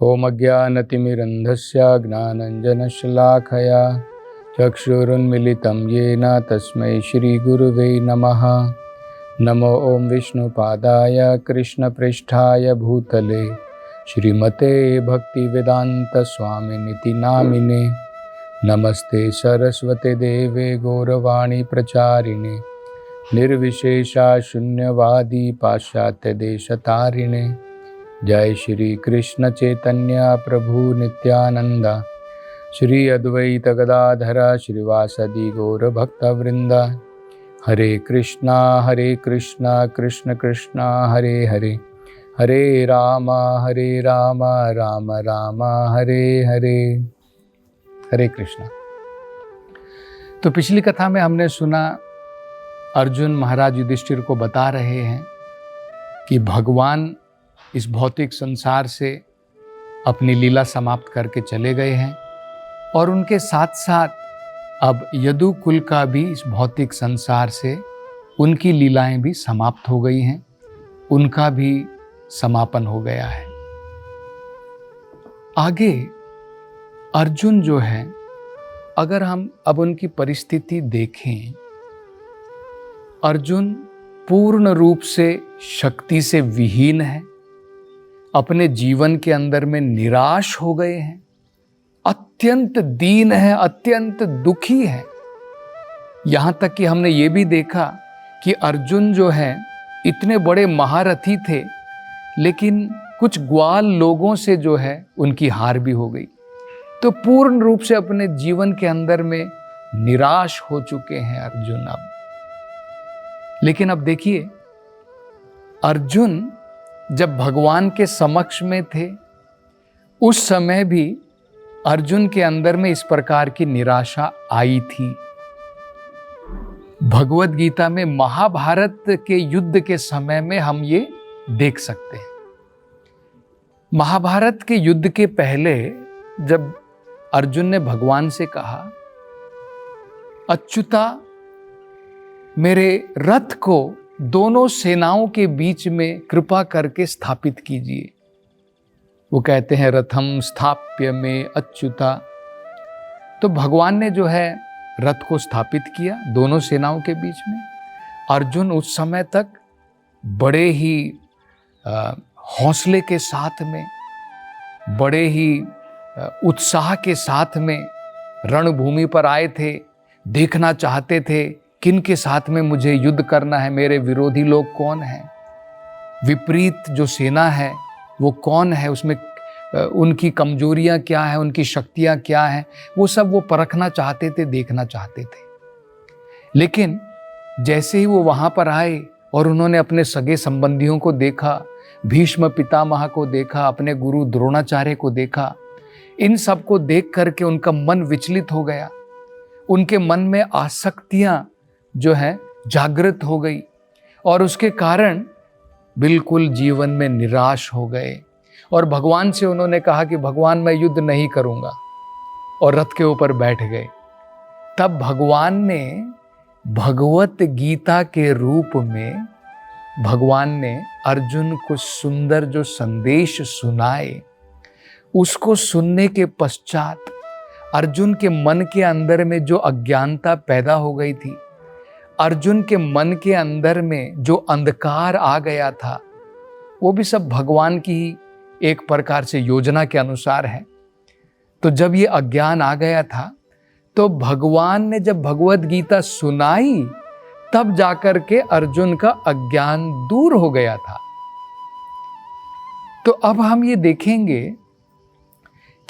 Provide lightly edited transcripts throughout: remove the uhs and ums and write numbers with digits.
ओम अज्ञानतिमिरन्धस्य ज्ञानाञ्जनशलाखया चक्षुरुन्मिलितं येन तस्मै श्रीगुरुवे नमः। नमो ओम विष्णुपादाय कृष्णप्रेष्ठाय भूतले श्रीमते भक्तिवेदान्तस्वामिनिति नामिने। नमस्ते सरस्वते देवे गौरवाणी प्रचारिणे निर्विशेषा शून्यवादी पाश्चात्य देशतारिणे। जय श्री कृष्ण चैतन्य प्रभु नित्यानंद श्री अद्वैत गदाधर श्रीवासदि गौर भक्तवृंद। हरे कृष्णा कृष्ण कृष्णा हरे हरे, हरे राम राम राम हरे हरे। हरे कृष्णा। तो पिछली कथा में हमने सुना अर्जुन महाराज युधिष्ठिर को बता रहे हैं कि भगवान इस भौतिक संसार से अपनी लीला समाप्त करके चले गए हैं और उनके साथ साथ अब यदु कुल का भी इस भौतिक संसार से उनकी लीलाएं भी समाप्त हो गई हैं, उनका भी समापन हो गया है। आगे अर्जुन जो है, अगर हम अब उनकी परिस्थिति देखें, अर्जुन पूर्ण रूप से शक्ति से विहीन है, अपने जीवन के अंदर में निराश हो गए हैं, अत्यंत दीन है, अत्यंत दुखी है। यहां तक कि हमने ये भी देखा कि अर्जुन जो है इतने बड़े महारथी थे, लेकिन कुछ ग्वाल लोगों से जो है उनकी हार भी हो गई। तो पूर्ण रूप से अपने जीवन के अंदर में निराश हो चुके हैं अर्जुन अब। लेकिन अब देखिए, अर्जुन जब भगवान के समक्ष में थे, उस समय भी अर्जुन के अंदर में इस प्रकार की निराशा आई थी। भगवत गीता में महाभारत के युद्ध के समय में हम ये देख सकते हैं। महाभारत के युद्ध के पहले जब अर्जुन ने भगवान से कहा, अच्युता मेरे रथ को दोनों सेनाओं के बीच में कृपा करके स्थापित कीजिए। वो कहते हैं रथम स्थाप्य में अच्युता। तो भगवान ने जो है रथ को स्थापित किया दोनों सेनाओं के बीच में। अर्जुन उस समय तक बड़े ही हौसले के साथ में, बड़े ही उत्साह के साथ में रणभूमि पर आए थे। देखना चाहते थे किन के साथ में मुझे युद्ध करना है, मेरे विरोधी लोग कौन हैं, विपरीत जो सेना है वो कौन है, उसमें उनकी कमजोरियां क्या है, उनकी शक्तियां क्या हैं, वो सब वो परखना चाहते थे, देखना चाहते थे। लेकिन जैसे ही वो वहां पर आए और उन्होंने अपने सगे संबंधियों को देखा, भीष्म पितामह को देखा, अपने गुरु द्रोणाचार्य को देखा, इन सब को देख करके उनका मन विचलित हो गया। उनके मन में आसक्तियां जो है जागृत हो गई और उसके कारण बिल्कुल जीवन में निराश हो गए। और भगवान से उन्होंने कहा कि भगवान मैं युद्ध नहीं करूंगा, और रथ के ऊपर बैठ गए। तब भगवान ने भगवत गीता के रूप में भगवान ने अर्जुन को सुंदर जो संदेश सुनाए, उसको सुनने के पश्चात अर्जुन के मन के अंदर में जो अज्ञानता पैदा हो गई थी, अर्जुन के मन के अंदर में जो अंधकार आ गया था, वो भी सब भगवान की ही एक प्रकार से योजना के अनुसार है। तो जब ये अज्ञान आ गया था, तो भगवान ने जब भगवत गीता सुनाई, तब जाकर के अर्जुन का अज्ञान दूर हो गया था। तो अब हम ये देखेंगे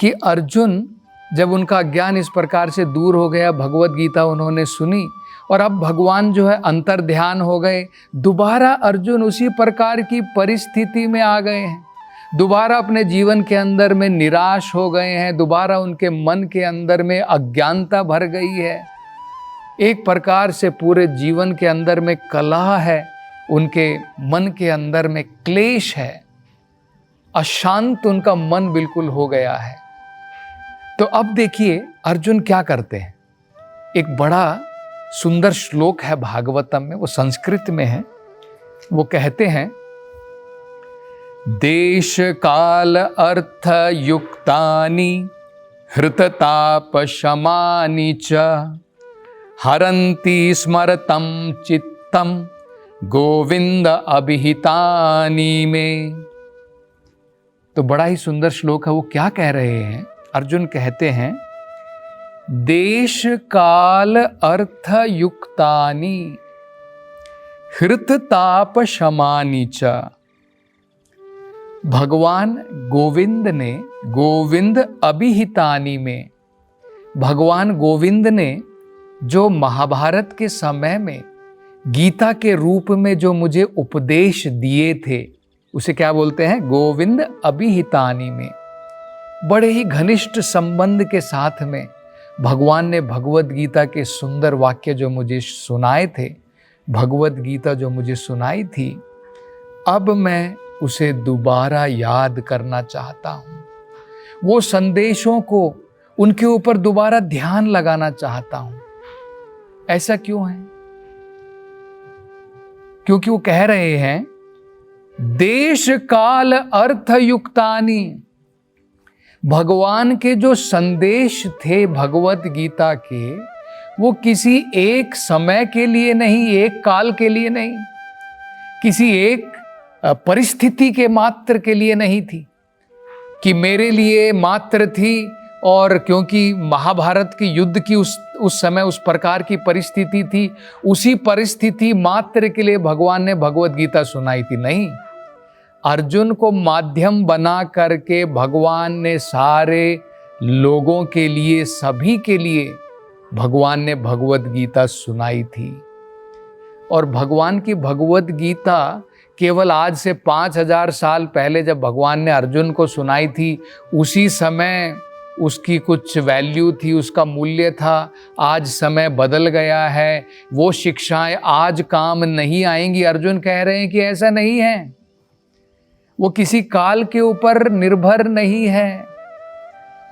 कि अर्जुन जब उनका अज्ञान इस प्रकार से दूर हो गया, भगवत गीता उन्होंने सुनी, और अब भगवान जो है अंतर ध्यान हो गए। दोबारा अर्जुन उसी प्रकार की परिस्थिति में आ गए हैं, दोबारा अपने जीवन के अंदर में निराश हो गए हैं, दोबारा उनके मन के अंदर में अज्ञानता भर गई है। एक प्रकार से पूरे जीवन के अंदर में कलह है, उनके मन के अंदर में क्लेश है, अशांत उनका मन बिल्कुल हो गया है। तो अब देखिए अर्जुन क्या करते हैं। एक बड़ा सुंदर श्लोक है भागवतम में, वो संस्कृत में है। वो कहते हैं देश काल अर्थ युक्तानि हृतताप शमानि च हरन्ति स्मरतं चित्तं गोविंद अभिहितानि में। तो बड़ा ही सुंदर श्लोक है। वो क्या कह रहे हैं? अर्जुन कहते हैं देश काल अर्थ युक्तानि हृतताप शमानि च। भगवान गोविंद ने गोविंद अभिहितानि में, भगवान गोविंद ने जो महाभारत के समय में गीता के रूप में जो मुझे उपदेश दिए थे उसे क्या बोलते हैं? गोविंद अभिहितानि में। बड़े ही घनिष्ठ संबंध के साथ में भगवान ने भगवत गीता के सुंदर वाक्य जो मुझे सुनाए थे, भगवत गीता जो मुझे सुनाई थी, अब मैं उसे दोबारा याद करना चाहता हूँ। वो संदेशों को, उनके ऊपर दोबारा ध्यान लगाना चाहता हूँ। ऐसा क्यों है? क्योंकि वो कह रहे हैं देश काल अर्थ युक्तानि। भगवान के जो संदेश थे भगवत गीता के, वो किसी एक समय के लिए नहीं, एक काल के लिए नहीं, किसी एक परिस्थिति के मात्र के लिए नहीं थी कि मेरे लिए मात्र थी। और क्योंकि महाभारत के युद्ध की उस समय उस प्रकार की परिस्थिति थी, उसी परिस्थिति मात्र के लिए भगवान ने भगवत गीता सुनाई थी। नहीं, अर्जुन को माध्यम बना करके भगवान ने सारे लोगों के लिए, सभी के लिए भगवान ने भगवत गीता सुनाई थी। और भगवान की भगवत गीता केवल आज से 5000 साल पहले जब भगवान ने अर्जुन को सुनाई थी, उसी समय उसकी कुछ वैल्यू थी, उसका मूल्य था। आज समय बदल गया है, वो शिक्षाएं आज काम नहीं आएंगी। अर्जुन कह रहे हैं कि ऐसा नहीं है, वो किसी काल के ऊपर निर्भर नहीं है।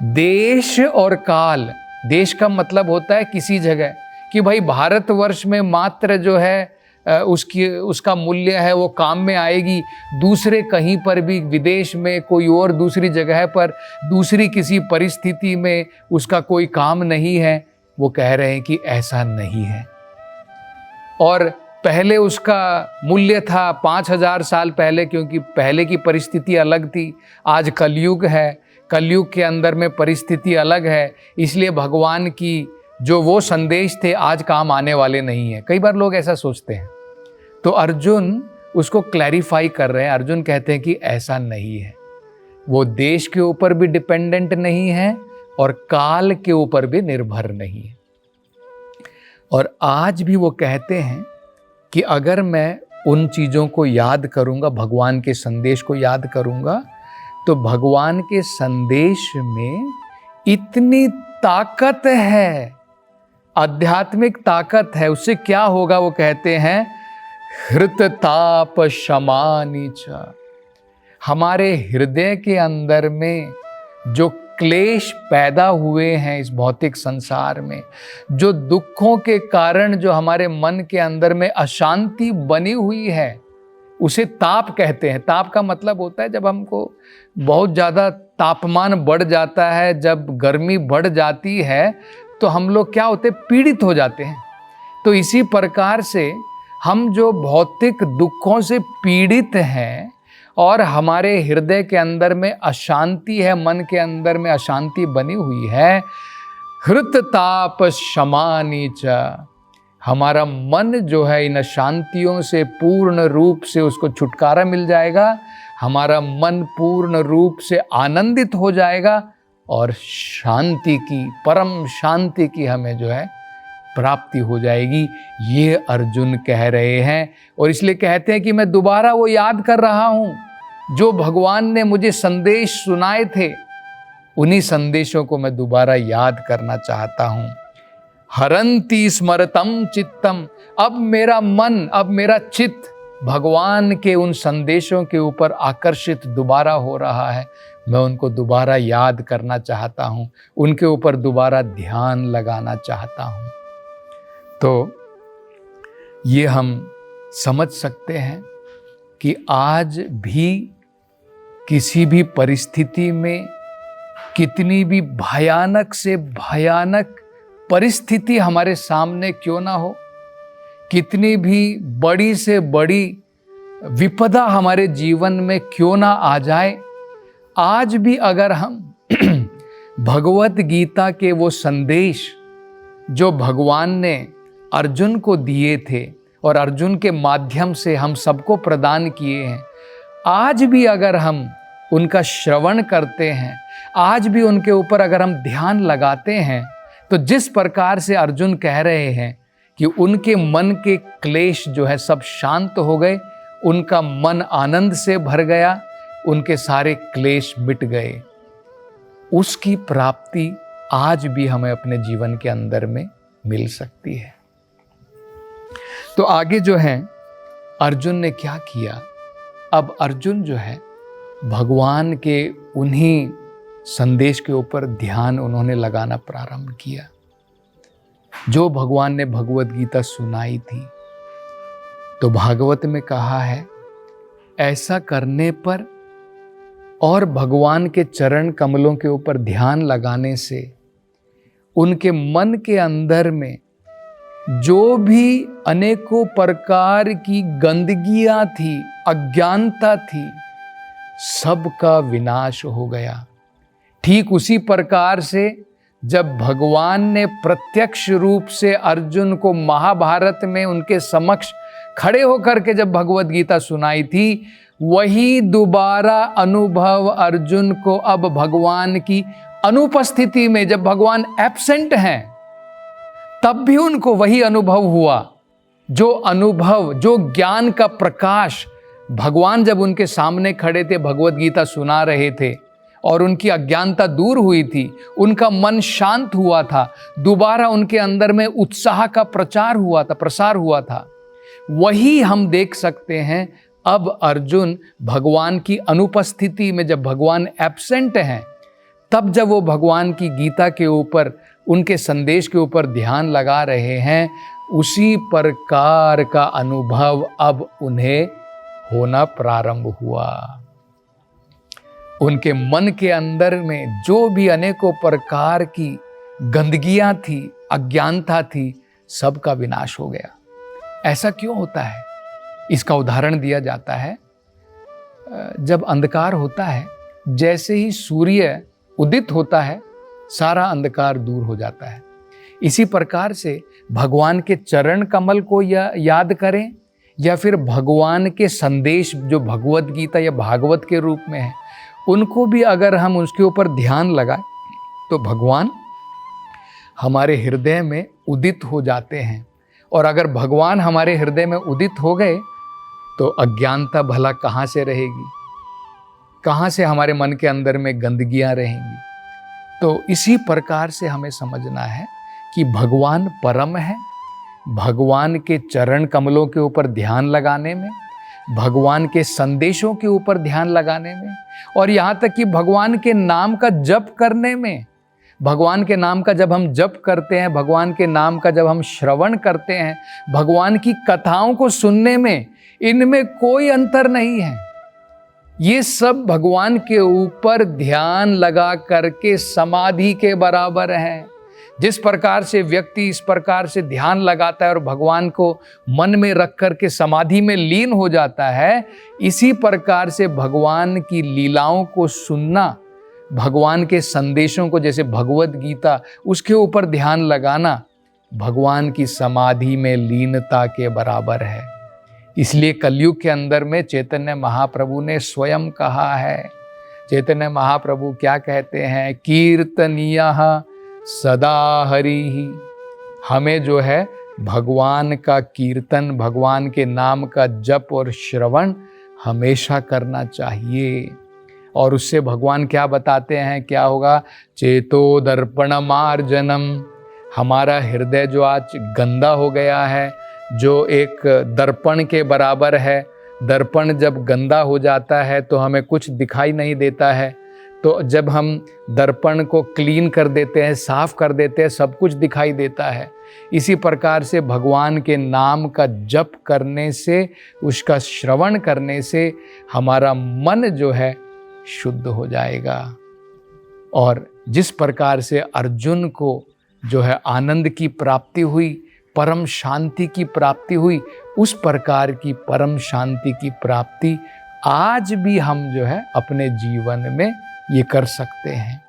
देश और काल, देश का मतलब होता है किसी जगह, कि भाई भारतवर्ष में मात्र जो है उसका मूल्य है वो काम में आएगी। दूसरे कहीं पर भी, विदेश में, कोई और दूसरी जगह पर, दूसरी किसी परिस्थिति में उसका कोई काम नहीं है। वो कह रहे हैं कि ऐसा नहीं है। और पहले उसका मूल्य था 5000 साल पहले, क्योंकि पहले की परिस्थिति अलग थी। आज कलयुग है, कलयुग के अंदर में परिस्थिति अलग है, इसलिए भगवान की जो वो संदेश थे आज काम आने वाले नहीं है। कई बार लोग ऐसा सोचते हैं। तो अर्जुन उसको क्लैरिफाई कर रहे हैं। अर्जुन कहते हैं कि ऐसा नहीं है, वो देश के ऊपर भी डिपेंडेंट नहीं है और काल के ऊपर भी निर्भर नहीं है। और आज भी वो कहते हैं कि अगर मैं उन चीज़ों को याद करूँगा, भगवान के संदेश को याद करूँगा, तो भगवान के संदेश में इतनी ताकत है, आध्यात्मिक ताकत है। उससे क्या होगा? वो कहते हैं हृतताप शमानि च। हमारे हृदय के अंदर में जो क्लेश पैदा हुए हैं इस भौतिक संसार में, जो दुखों के कारण जो हमारे मन के अंदर में अशांति बनी हुई है, उसे ताप कहते हैं। ताप का मतलब होता है जब हमको बहुत ज़्यादा तापमान बढ़ जाता है, जब गर्मी बढ़ जाती है, तो हम लोग क्या होते हैं? पीड़ित हो जाते हैं। तो इसी प्रकार से हम जो भौतिक दुखों से पीड़ित हैं और हमारे हृदय के अंदर में अशांति है, मन के अंदर में अशांति बनी हुई है, हृतताप शमानि च। हमारा मन जो है इन अशांतियों से पूर्ण रूप से उसको छुटकारा मिल जाएगा, हमारा मन पूर्ण रूप से आनंदित हो जाएगा और शांति की, परम शांति की हमें जो है प्राप्ति हो जाएगी। ये अर्जुन कह रहे हैं। और इसलिए कहते हैं कि मैं दोबारा वो याद कर रहा हूँ जो भगवान ने मुझे संदेश सुनाए थे, उन्हीं संदेशों को मैं दोबारा याद करना चाहता हूँ। हरंती स्मरतम चित्तम। अब मेरा मन, अब मेरा चित्त भगवान के उन संदेशों के ऊपर आकर्षित दोबारा हो रहा है। मैं उनको दोबारा याद करना चाहता हूँ, उनके ऊपर दोबारा ध्यान लगाना चाहता हूँ। तो ये हम समझ सकते हैं कि आज भी किसी भी परिस्थिति में, कितनी भी भयानक से भयानक परिस्थिति हमारे सामने क्यों ना हो, कितनी भी बड़ी से बड़ी विपदा हमारे जीवन में क्यों ना आ जाए, आज भी अगर हम भगवत गीता के वो संदेश जो भगवान ने अर्जुन को दिए थे और अर्जुन के माध्यम से हम सबको प्रदान किए हैं, आज भी अगर हम उनका श्रवण करते हैं, आज भी उनके ऊपर अगर हम ध्यान लगाते हैं, तो जिस प्रकार से अर्जुन कह रहे हैं कि उनके मन के क्लेश जो है सब शांत हो गए, उनका मन आनंद से भर गया, उनके सारे क्लेश मिट गए, उसकी प्राप्ति आज भी हमें अपने जीवन के अंदर में मिल सकती है। तो आगे जो है अर्जुन ने क्या किया, अब अर्जुन जो है भगवान के उन्हीं संदेश के ऊपर ध्यान उन्होंने लगाना प्रारंभ किया जो भगवान ने भगवत गीता सुनाई थी। तो भागवत में कहा है, ऐसा करने पर और भगवान के चरण कमलों के ऊपर ध्यान लगाने से उनके मन के अंदर में जो भी अनेकों प्रकार की गंदगियां थी, अज्ञानता थी, सबका विनाश हो गया। ठीक उसी प्रकार से जब भगवान ने प्रत्यक्ष रूप से अर्जुन को महाभारत में उनके समक्ष खड़े होकर के जब भगवत गीता सुनाई थी, वही दोबारा अनुभव अर्जुन को अब भगवान की अनुपस्थिति में, जब भगवान एब्सेंट हैं, तब भी उनको वही अनुभव हुआ। जो अनुभव, जो ज्ञान का प्रकाश भगवान जब उनके सामने खड़े थे, भगवत गीता सुना रहे थे और उनकी अज्ञानता दूर हुई थी, उनका मन शांत हुआ था, दोबारा उनके अंदर में उत्साह का प्रसार हुआ था। वही हम देख सकते हैं अब अर्जुन भगवान की अनुपस्थिति में, जब भगवान एब्सेंट हैं, तब जब वो भगवान की गीता के ऊपर, उनके संदेश के ऊपर ध्यान लगा रहे हैं, उसी प्रकार का अनुभव अब उन्हें होना प्रारंभ हुआ। उनके मन के अंदर में जो भी अनेकों प्रकार की गंदगियां थी, अज्ञानता थी, सबका विनाश हो गया। ऐसा क्यों होता है? इसका उदाहरण दिया जाता है, जब अंधकार होता है, जैसे ही सूर्य उदित होता है, सारा अंधकार दूर हो जाता है। इसी प्रकार से भगवान के चरण कमल को याद करें या फिर भगवान के संदेश जो भगवत गीता या भागवत के रूप में है, उनको भी अगर हम उसके ऊपर ध्यान लगाएं, तो भगवान हमारे हृदय में उदित हो जाते हैं। और अगर भगवान हमारे हृदय में उदित हो गए, तो अज्ञानता भला कहाँ से रहेगी, कहाँ से हमारे मन के अंदर में गंदगियाँ रहेंगी। तो इसी प्रकार से हमें समझना है कि भगवान परम है। भगवान के चरण कमलों के ऊपर ध्यान लगाने में, भगवान के संदेशों के ऊपर ध्यान लगाने में, और यहाँ तक कि भगवान के नाम का जप करने में, भगवान के नाम का जब हम जप करते हैं, भगवान के नाम का जब हम श्रवण करते हैं, भगवान की कथाओं को सुनने में, इनमें कोई अंतर नहीं है। ये सब भगवान के ऊपर ध्यान लगा करके समाधि के बराबर है। जिस प्रकार से व्यक्ति इस प्रकार से ध्यान लगाता है और भगवान को मन में रख करके समाधि में लीन हो जाता है, इसी प्रकार से भगवान की लीलाओं को सुनना, भगवान के संदेशों को, जैसे भगवत गीता, उसके ऊपर ध्यान लगाना भगवान की समाधि में लीनता के बराबर है। इसलिए कलयुग के अंदर में चैतन्य महाप्रभु ने स्वयं कहा है, चैतन्य महाप्रभु क्या कहते हैं, कीर्तनीयः सदा हरिः। हमें जो है भगवान का कीर्तन, भगवान के नाम का जप और श्रवण हमेशा करना चाहिए। और उससे भगवान क्या बताते हैं, क्या होगा, चेतो दर्पण मार्जनम। हमारा हृदय जो आज गंदा हो गया है, जो एक दर्पण के बराबर है, दर्पण जब गंदा हो जाता है तो हमें कुछ दिखाई नहीं देता है, तो जब हम दर्पण को क्लीन कर देते हैं, साफ कर देते हैं, सब कुछ दिखाई देता है। इसी प्रकार से भगवान के नाम का जप करने से, उसका श्रवण करने से हमारा मन जो है शुद्ध हो जाएगा। और जिस प्रकार से अर्जुन को जो है आनंद की प्राप्ति हुई, परम शांति की प्राप्ति हुई, उस प्रकार की परम शांति की प्राप्ति आज भी हम जो है अपने जीवन में ये कर सकते हैं।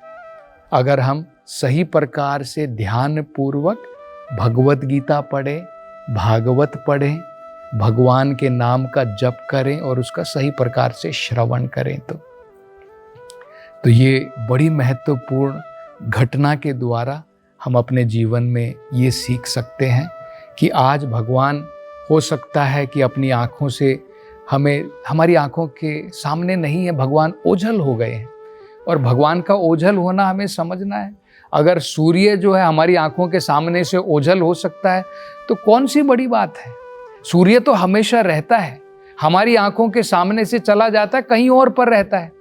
अगर हम सही प्रकार से ध्यान पूर्वक भगवत गीता पढ़ें, भागवत पढ़ें, भगवान के नाम का जप करें और उसका सही प्रकार से श्रवण करें तो ये बड़ी महत्वपूर्ण घटना के द्वारा हम अपने जीवन में ये सीख सकते हैं कि आज भगवान हो सकता है कि अपनी आँखों से हमारी आँखों के सामने नहीं है, भगवान ओझल हो गए हैं। और भगवान का ओझल होना हमें समझना है। अगर सूर्य जो है हमारी आँखों के सामने से ओझल हो सकता है तो कौन सी बड़ी बात है। सूर्य तो हमेशा रहता है, हमारी आँखों के सामने से चला जाता है, कहीं और पर रहता है।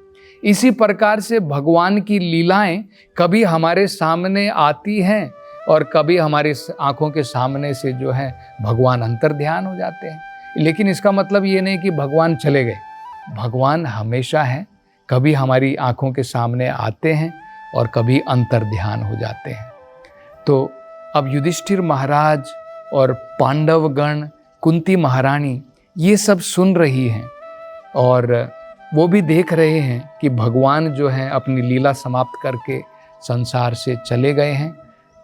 इसी प्रकार से भगवान की लीलाएं कभी हमारे सामने आती हैं और कभी हमारी आंखों के सामने से जो है भगवान अंतर्ध्यान हो जाते हैं। लेकिन इसका मतलब ये नहीं कि भगवान चले गए, भगवान हमेशा हैं, कभी हमारी आंखों के सामने आते हैं और कभी अंतर्ध्यान हो जाते हैं। तो अब युधिष्ठिर महाराज और पांडवगण, कुंती महारानी ये सब सुन रही हैं और वो भी देख रहे हैं कि भगवान जो हैं अपनी लीला समाप्त करके संसार से चले गए हैं।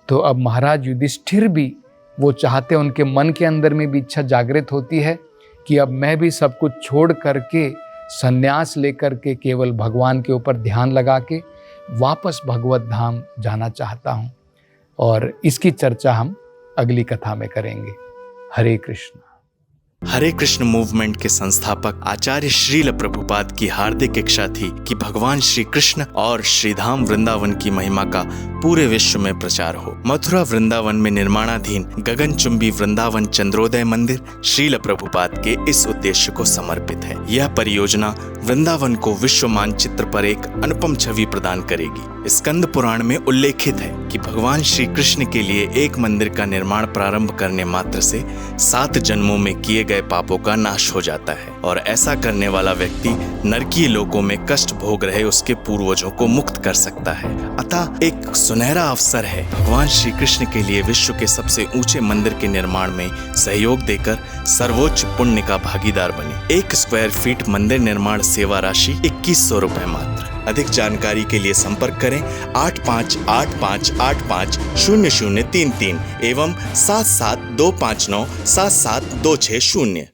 तो अब महाराज युधिष्ठिर भी वो चाहते, उनके मन के अंदर में भी इच्छा जागृत होती है कि अब मैं भी सब कुछ छोड़ करके संन्यास लेकर के केवल भगवान के ऊपर ध्यान लगा के वापस भगवत धाम जाना चाहता हूँ। और इसकी चर्चा हम अगली कथा में करेंगे। हरे कृष्ण। हरे कृष्ण मूवमेंट के संस्थापक आचार्य श्रील प्रभुपाद की हार्दिक इच्छा थी कि भगवान श्री कृष्ण और श्रीधाम वृंदावन की महिमा का पूरे विश्व में प्रचार हो। मथुरा वृंदावन में निर्माणाधीन गगनचुंबी वृंदावन चंद्रोदय मंदिर श्रील प्रभुपाद के इस उद्देश्य को समर्पित है। यह परियोजना वृंदावन को विश्व मानचित्र पर एक अनुपम छवि प्रदान करेगी। स्कंद पुराण में उल्लेखित है कि भगवान श्री कृष्ण के लिए एक मंदिर का निर्माण प्रारंभ करने मात्र से 7 जन्मों में किए गए पापों का नाश हो जाता है और ऐसा करने वाला व्यक्ति नरकीय लोकों में कष्ट भोग रहे उसके पूर्वजों को मुक्त कर सकता है। अतः एक सुनहरा अवसर है भगवान श्री कृष्ण के लिए विश्व के सबसे ऊंचे मंदिर के निर्माण में सहयोग देकर सर्वोच्च पुण्य का भागीदार बने। 1 स्क्वायर फीट मंदिर निर्माण सेवा राशि 2100 रुपए मात्र। अधिक जानकारी के लिए संपर्क करें 8585850033 एवं 7725977260।